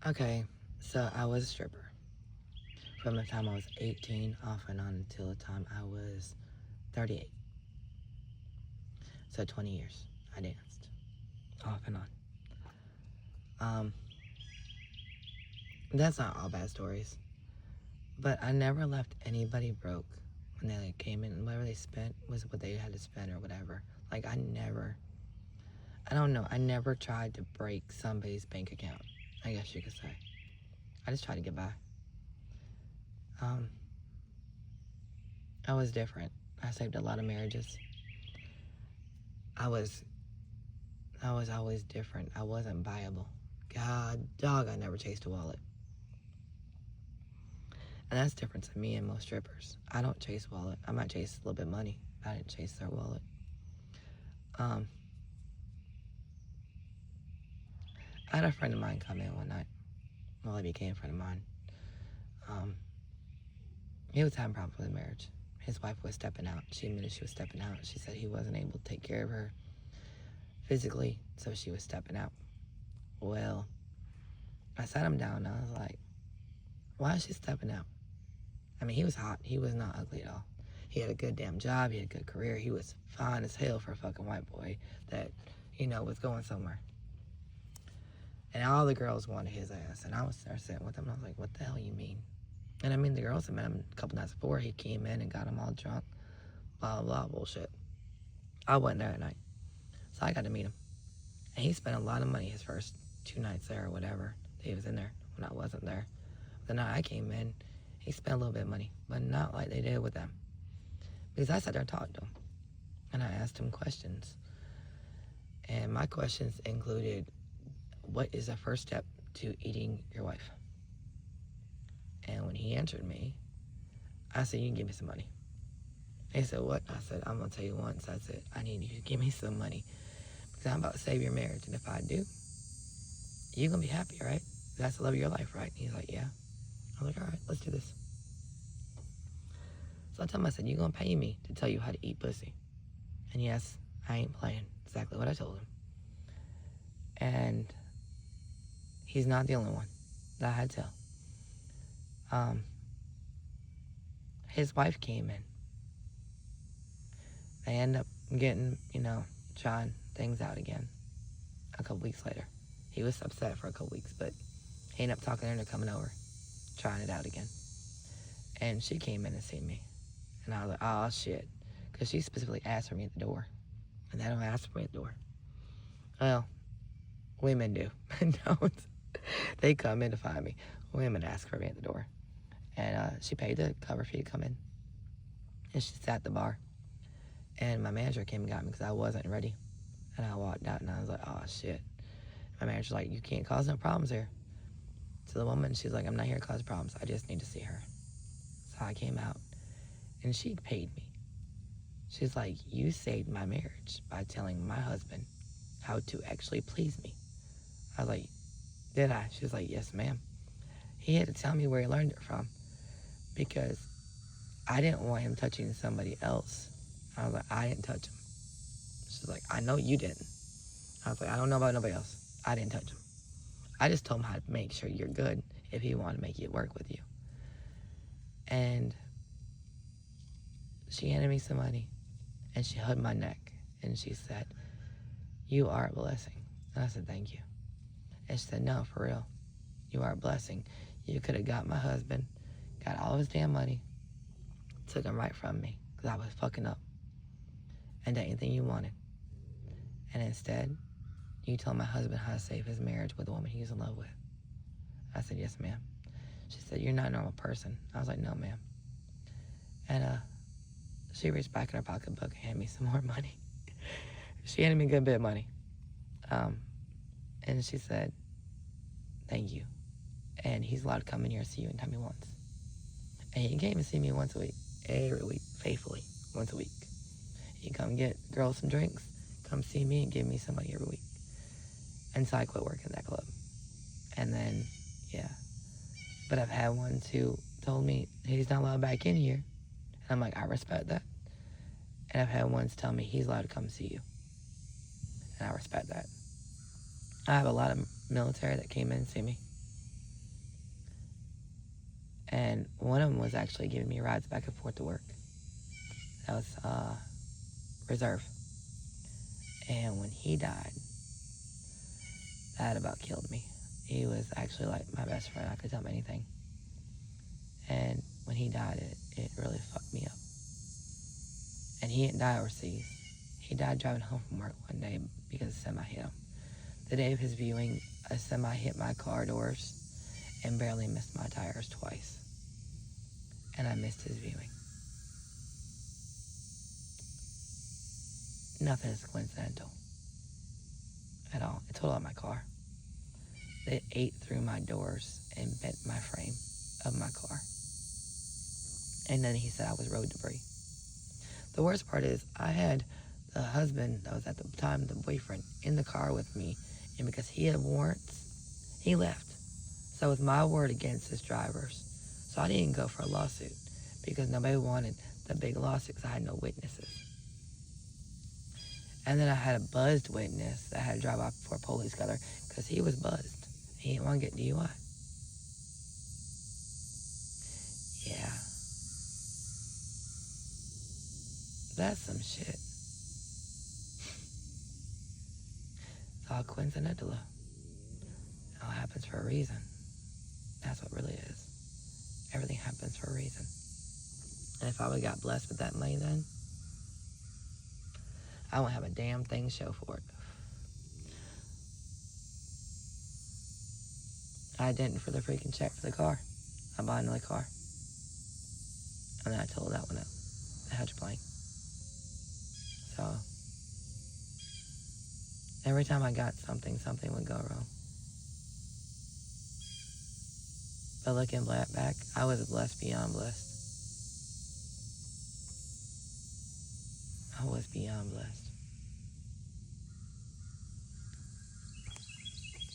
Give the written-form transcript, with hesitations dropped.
Okay, so I was a stripper from the time I was 18 off and on until the time I was 38. So 20 years I danced off and on. Um, that's not all bad stories, but I never left anybody broke when they like came in. Whatever they spent was what they had to spend or whatever. Like I don't know. I never tried to break somebody's bank account. I guess you could say. I just tried to get by. Um, I was different. I saved a lot of marriages. I was I was always different. I wasn't viable. God, dog, I never chased a wallet. And that's different to me and most strippers. I don't chase wallet. I might chase a little bit of money. I didn't chase their wallet. Um, I had a friend of mine come in one night. Well, he became a friend of mine. Um, he was having problems with his marriage. His wife was stepping out. She admitted she was stepping out. She said he wasn't able to take care of her physically, so she was stepping out. Well, I sat him down and I was like, why is she stepping out? I mean, he was hot. He was not ugly at all. He had a good damn job. He had a good career. He was fine as hell for a fucking white boy that, was going somewhere. And all the girls wanted his ass. And I was there sitting with him, and I was like, what the hell you mean? And I mean, the girls had met him a couple nights before. He came in and got them all drunk. Blah, blah, bullshit. I wasn't there that night. So I got to meet him. And he spent a lot of money his first 2 nights there or whatever. He was in there when I wasn't there. The night I came in, he spent a little bit of money, but not like they did with them. Because I sat there and talked to him. And I asked him questions. And my questions included, what is the first step to eating your wife? And when he answered me, I said, you can give me some money. He said, what? I said, I'm going to tell you once. I said, I need you to give me some money. Because I'm about to save your marriage. And if I do, you're going to be happy, right? That's the love of your life, right? And he's like, yeah. I was like, all right, let's do this. So I told him, I said, you're going to pay me to tell you how to eat pussy. And yes, I ain't playing. Exactly what I told him. And he's not the only one that I had to tell. His wife came in. They end up getting, trying things out again a couple weeks later. He was upset for a couple weeks, but he ended up talking to her into coming over, trying it out again. And she came in and seen me. And I was like, oh, shit. Because she specifically asked for me at the door. And they don't ask for me at the door. Well, women do. Don't. They come in to find me. Women ask for me at the door. And she paid the cover fee to come in. And she sat at the bar. And my manager came and got me because I wasn't ready. And I walked out and I was like, oh, shit. My manager's like, you can't cause no problems here. To the woman, she's like, I'm not here to cause problems. I just need to see her. So I came out. And she paid me. She's like, you saved my marriage by telling my husband how to actually please me. I was like, did I? She was like, yes, ma'am. He had to tell me where he learned it from because I didn't want him touching somebody else. I was like, I didn't touch him. She's like, I know you didn't. I was like, I don't know about nobody else. I didn't touch him. I just told him how to make sure you're good if he wanted to make it work with you. And she handed me some money and she hugged my neck and she said, you are a blessing. And I said, thank you. And she said, no, for real. You are a blessing. You could have got my husband, got all of his damn money, took him right from me because I was fucking up and did anything you wanted. And instead, you told my husband how to save his marriage with the woman he was in love with. I said, yes, ma'am. She said, you're not a normal person. I was like, no, ma'am. And she reached back in her pocketbook and handed me some more money. She handed me a good bit of money. And she said, thank you. And he's allowed to come in here and see you anytime he wants. And he came and see me once a week, every week, faithfully, once a week. He'd come get girls some drinks, come see me and give me some money every week. And so I quit working at that club. And then, yeah. But I've had ones who told me he's not allowed back in here. And I'm like, I respect that. And I've had ones tell me he's allowed to come see you. And I respect that. I have a lot of military that came in and see me. And one of them was actually giving me rides back and forth to work. That was reserve. And when he died, that about killed me. He was actually like my best friend. I could tell him anything. And when he died, it really fucked me up. And he didn't die overseas. He died driving home from work one day because a semi hit him. The day of his viewing, a semi hit my car doors and barely missed my tires twice. And I missed his viewing. Nothing is coincidental at all. It totaled out my car. It ate through my doors and bent my frame of my car. And then he said I was road debris. The worst part is I had the husband that was at the time the boyfriend in the car with me, and because he had warrants, he left. So it was my word against his drivers. So I didn't go for a lawsuit because nobody wanted the big lawsuit because I had no witnesses. And then I had a buzzed witness that had to drive off before police got there because he was buzzed. He didn't want to get DUI. Yeah. That's some shit. It's all coincidental. It all happens for a reason. That's what really is. Everything happens for a reason. And if I would have got blessed with that money then, I won't have a damn thing to show for it. I didn't for the freaking check for the car. I bought another car. And then I told that one up. The hydroplane. So, every time I got something, something would go wrong. But looking back, I was blessed beyond blessed. I was beyond blessed.